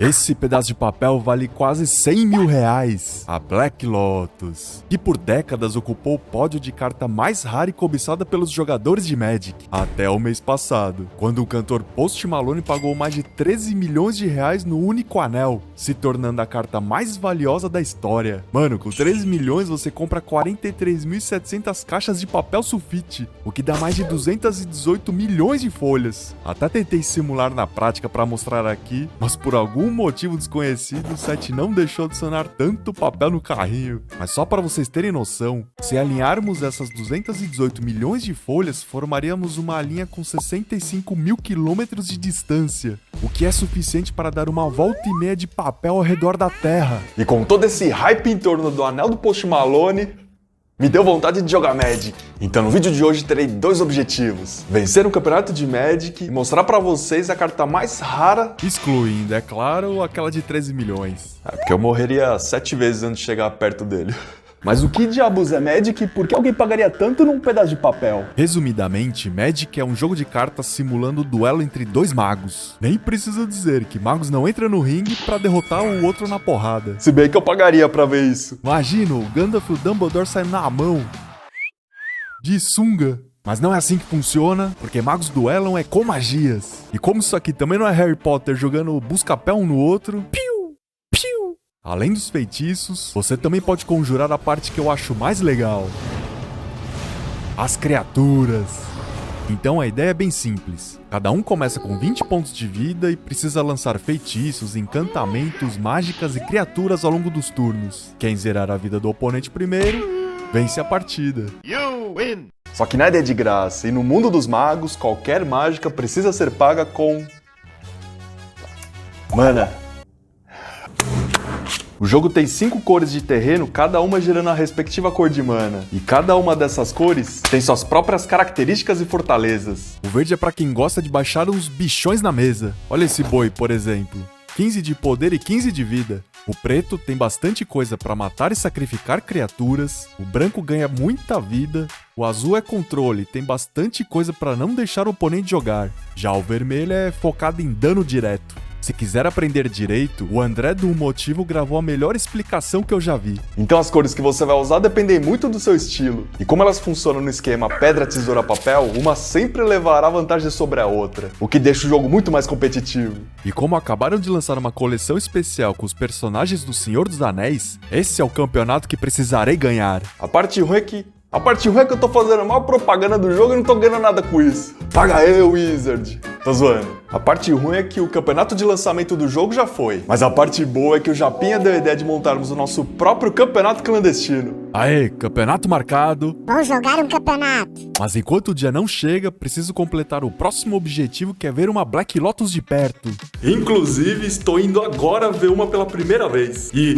Esse pedaço de papel vale quase 100 mil reais. A Black Lotus, que por décadas ocupou o pódio de carta mais rara e cobiçada pelos jogadores de Magic, até o mês passado, quando o cantor Post Malone pagou mais de 13 milhões de reais no único anel, se tornando a carta mais valiosa da história. Mano, com 13 milhões você compra 43.700 caixas de papel sulfite, o que dá mais de 218 milhões de folhas. Até tentei simular na prática pra mostrar aqui, mas por algum motivo desconhecido, o site não deixou adicionar tanto papel no carrinho. Mas só para vocês terem noção, se alinharmos essas 218 milhões de folhas, formaríamos uma linha com 65 mil quilômetros de distância, o que é suficiente para dar uma volta e meia de papel ao redor da Terra. E com todo esse hype em torno do anel do Post Malone, me deu vontade de jogar Magic. Então no vídeo de hoje terei dois objetivos: vencer um campeonato de Magic e mostrar pra vocês a carta mais rara, excluindo, é claro, aquela de 13 milhões. Porque eu morreria 7 vezes antes de chegar perto dele. Mas o que diabos é Magic e por que alguém pagaria tanto num pedaço de papel? Resumidamente, Magic é um jogo de cartas simulando o duelo entre dois magos. Nem precisa dizer que magos não entram no ringue pra derrotar o outro na porrada. Se bem que eu pagaria pra ver isso. Imagina o Gandalf e o Dumbledore saindo na mão de sunga. Mas não é assim que funciona, porque magos duelam é com magias. E como isso aqui também não é Harry Potter jogando busca-pé um no outro, piu, piu. Além dos feitiços, você também pode conjurar a parte que eu acho mais legal: as criaturas. Então a ideia é bem simples. Cada um começa com 20 pontos de vida e precisa lançar feitiços, encantamentos, mágicas e criaturas ao longo dos turnos. Quem zerar a vida do oponente primeiro, vence a partida. You win! Só que nada é de graça, e no mundo dos magos, qualquer mágica precisa ser paga com mana. O jogo tem 5 cores de terreno, cada uma gerando a respectiva cor de mana. E cada uma dessas cores tem suas próprias características e fortalezas. O verde é pra quem gosta de baixar uns bichões na mesa. Olha esse boi, por exemplo. 15 de poder e 15 de vida. O preto tem bastante coisa pra matar e sacrificar criaturas. O branco ganha muita vida. O azul é controle, tem bastante coisa pra não deixar o oponente jogar. Já o vermelho é focado em dano direto. Se quiser aprender direito, o André do Um Motivo gravou a melhor explicação que eu já vi. Então as cores que você vai usar dependem muito do seu estilo. E como elas funcionam no esquema pedra, tesoura, papel, uma sempre levará vantagem sobre a outra, o que deixa o jogo muito mais competitivo. E como acabaram de lançar uma coleção especial com os personagens do Senhor dos Anéis, esse é o campeonato que precisarei ganhar. A parte ruim é que eu tô fazendo a maior propaganda do jogo e não tô ganhando nada com isso. Paga eu, Wizard. Tô zoando. A parte ruim é que o campeonato de lançamento do jogo já foi. Mas a parte boa é que o Japinha deu a ideia de montarmos o nosso próprio campeonato clandestino. Aê, campeonato marcado. Vou jogar um campeonato. Mas enquanto o dia não chega, preciso completar o próximo objetivo, que é ver uma Black Lotus de perto. Inclusive, estou indo agora ver uma pela primeira vez. E,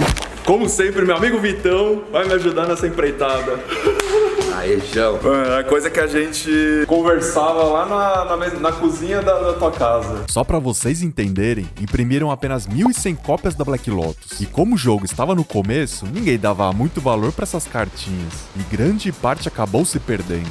como sempre, meu amigo Vitão vai me ajudar nessa empreitada. Aí, João. A coisa que a gente conversava lá na cozinha da tua casa. Só pra vocês entenderem, imprimiram apenas 1.100 cópias da Black Lotus. E como o jogo estava no começo, ninguém dava muito valor pra essas cartinhas. E grande parte acabou se perdendo.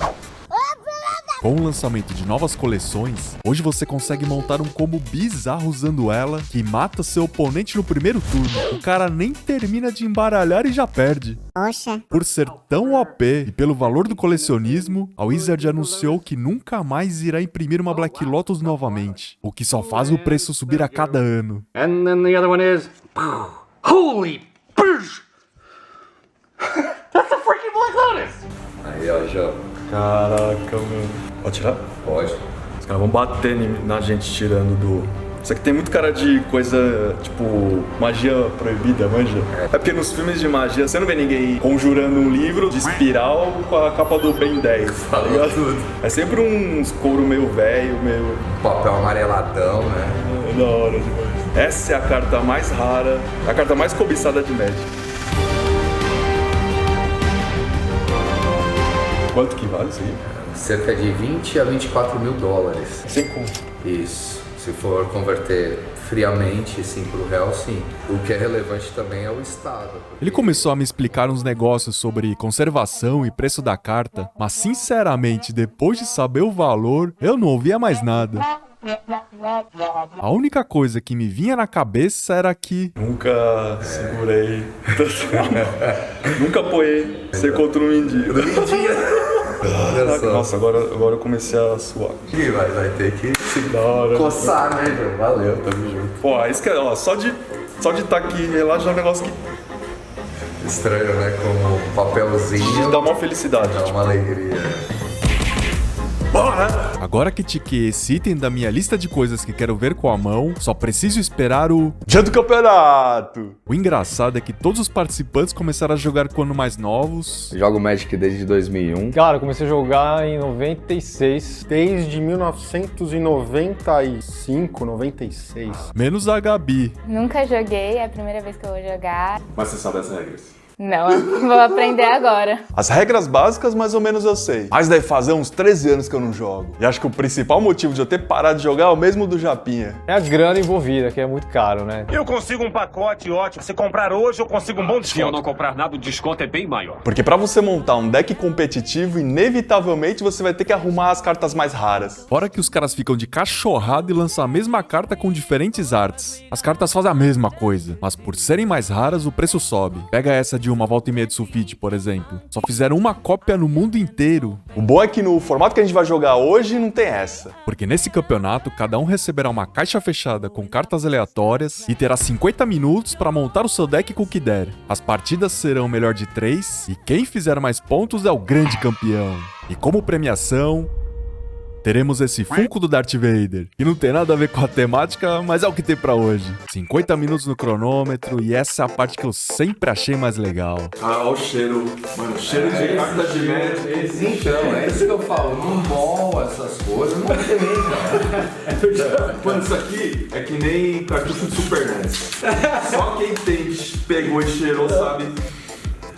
Com o lançamento de novas coleções, hoje você consegue montar um combo bizarro usando ela, que mata seu oponente no primeiro turno. O cara nem termina de embaralhar e já perde. Poxa. Por ser tão OP e pelo valor do colecionismo, a Wizard anunciou que nunca mais irá imprimir uma Black Lotus novamente, o que só faz o preço subir a cada ano. And then the other one is... Holy... That's a freaking Black Lotus! Aí, ó, João. Caraca, mano. Pode tirar? Pode. Os caras vão bater na gente tirando do... Isso aqui tem muito cara de coisa, tipo, magia proibida, manja? É porque nos filmes de magia você não vê ninguém conjurando um livro de espiral com a capa do Ben 10, tá ligado? Tudo. É sempre uns couro meio velho, meio... Papel amareladão, né? É da hora demais. Essa é a carta mais rara, a carta mais cobiçada de Magic. Quanto que vale isso aí? Cerca de 20 a 24 mil dólares. Sem conto. Isso. Se for converter friamente, assim, pro réu, sim. O que é relevante também é o Estado. Ele começou a me explicar uns negócios sobre conservação e preço da carta, mas sinceramente, depois de saber o valor, eu não ouvia mais nada. A única coisa que me vinha na cabeça era que nunca segurei, nunca apoiei ser contra um mendigo. Nossa, agora eu comecei a suar. E vai ter que coçar, né, João? Valeu, tamo junto. Pô, isso que é, ó, só de estar aqui, relaxa, é um negócio que Estranho, né? Como um papelzinho. dá uma felicidade. Dá uma alegria. Bora! Agora que tiquei esse item da minha lista de coisas que quero ver com a mão, só preciso esperar o dia do campeonato. O engraçado é que todos os participantes começaram a jogar quando mais novos. Jogo Magic desde 2001. Cara, eu comecei a jogar em 96. Desde 1995, 96. Menos a Gabi. Nunca joguei, é a primeira vez que eu vou jogar. Mas você sabe as regras? Não, vou aprender agora. As regras básicas mais ou menos eu sei. Mas deve fazer uns 13 anos que eu não jogo. E acho que o principal motivo de eu ter parado de jogar é o mesmo do Japinha. É a grana envolvida, que é muito caro, né? Eu consigo um pacote ótimo. Se comprar hoje, eu consigo um bom desconto. Se eu não comprar nada, o desconto é bem maior. Porque pra você montar um deck competitivo, inevitavelmente você vai ter que arrumar as cartas mais raras. Fora que os caras ficam de cachorrada e lançam a mesma carta com diferentes artes. As cartas fazem a mesma coisa, mas por serem mais raras, o preço sobe. Pega essa de uma volta e meia de sulfite, por exemplo. Só fizeram uma cópia no mundo inteiro. O bom é que no formato que a gente vai jogar hoje não tem essa. Porque nesse campeonato, cada um receberá uma caixa fechada com cartas aleatórias e terá 50 minutos para montar o seu deck com o que der. As partidas serão melhor de 3 e quem fizer mais pontos é o grande campeão. E como premiação, teremos esse Funko do Darth Vader, que não tem nada a ver com a temática, mas é o que tem pra hoje. 50 minutos no cronômetro e essa é a parte que eu sempre achei mais legal. Ah, olha o cheiro. Mano, cheiro de carta de Magic. Então, é isso que eu falo. No mall, essas coisas, não tem, cara. Mano, isso aqui é que nem cartucho de Super NES. Só quem pegou e cheirou sabe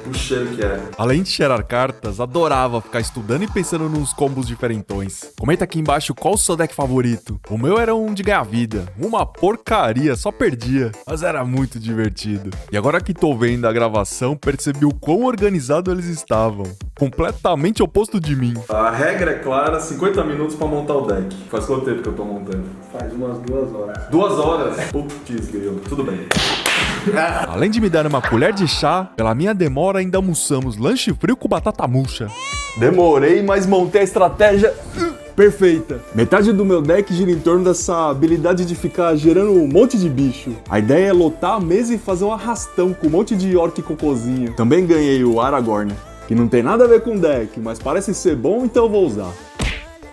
o cheiro que é. Além de cheirar cartas, adorava ficar estudando e pensando nos combos diferentões. Comenta aqui embaixo qual o seu deck favorito. O meu era um de ganhar vida. Uma porcaria, só perdia. Mas era muito divertido. E agora que tô vendo a gravação, percebi o quão organizado eles estavam. Completamente oposto de mim. A regra é clara, 50 minutos pra montar o deck. Faz quanto tempo que eu tô montando? Faz umas 2 horas. 2 horas? Putz, grilo. Tudo bem. Além de me dar uma colher de chá, pela minha demora ainda almoçamos lanche frio com batata murcha. Demorei, mas montei a estratégia perfeita. Metade do meu deck gira em torno dessa habilidade de ficar gerando um monte de bicho. A ideia é lotar a mesa e fazer um arrastão com um monte de orc e cocôzinho. Também ganhei o Aragorn, que não tem nada a ver com deck, mas parece ser bom, então eu vou usar.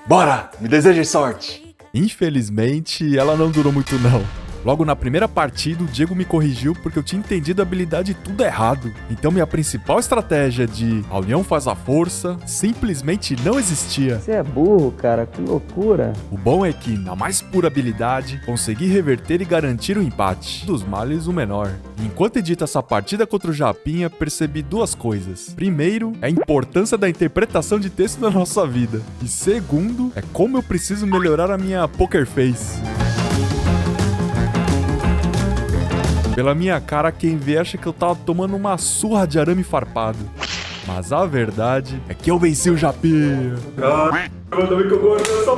Bora! Me deseje sorte! Infelizmente, ela não durou muito não. Logo na primeira partida, o Diego me corrigiu porque eu tinha entendido a habilidade tudo errado. Então minha principal estratégia de a união faz a força simplesmente não existia. Você é burro, cara, que loucura. O bom é que, na mais pura habilidade, consegui reverter e garantir o empate. Dos males, o menor. Enquanto edito essa partida contra o Japinha, percebi duas coisas. Primeiro, é a importância da interpretação de texto na nossa vida. E segundo, é como eu preciso melhorar a minha poker face. Pela minha cara, quem vê acha que eu tava tomando uma surra de arame farpado. Mas a verdade é que eu venci o Japinha. Ainda bem que eu gosto dessa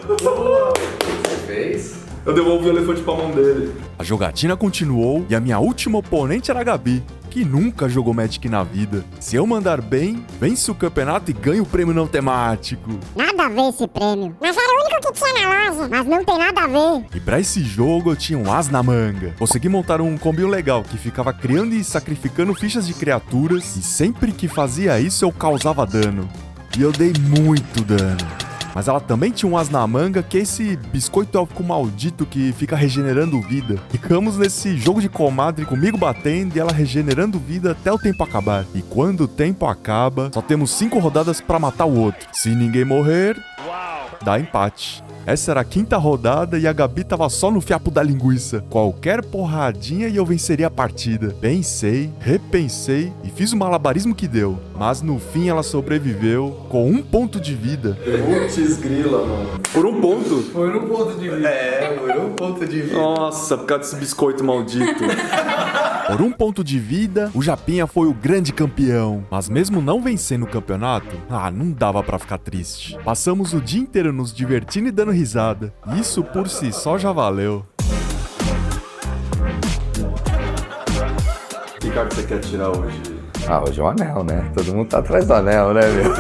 Você fez? Eu devolvi o elefante pra mão dele. A jogatina continuou e a minha última oponente era a Gabi, que nunca jogou Magic na vida. Se eu mandar bem, vence o campeonato e ganho o prêmio não temático. Nada a ver esse prêmio. Mas era o único que tinha na loja. Mas não tem nada a ver. E pra esse jogo eu tinha um as na manga. Consegui montar um combinho legal que ficava criando e sacrificando fichas de criaturas. E sempre que fazia isso eu causava dano. E eu dei muito dano. Mas ela também tinha um as na manga, que é esse biscoito élfico maldito que fica regenerando vida. Ficamos nesse jogo de comadre comigo batendo e ela regenerando vida até o tempo acabar. E quando o tempo acaba, só temos 5 rodadas pra matar o outro. Se ninguém morrer, dá empate. Essa era a 5ª rodada e a Gabi tava só no fiapo da linguiça. Qualquer porradinha e eu venceria a partida. Pensei, repensei e fiz o malabarismo que deu. Mas no fim ela sobreviveu com 1 ponto de vida. Putz grila, mano. Por 1 ponto? Foi no ponto de vida. Por 1 ponto de vida. Nossa, por causa desse biscoito maldito. Por 1 ponto de vida, o Japinha foi o grande campeão. Mas mesmo não vencendo o campeonato, não dava pra ficar triste. Passamos o dia inteiro nos divertindo e dando risada. Isso por si só já valeu. Que carta você quer tirar hoje? Hoje é o anel, né? Todo mundo tá atrás do anel, né, meu?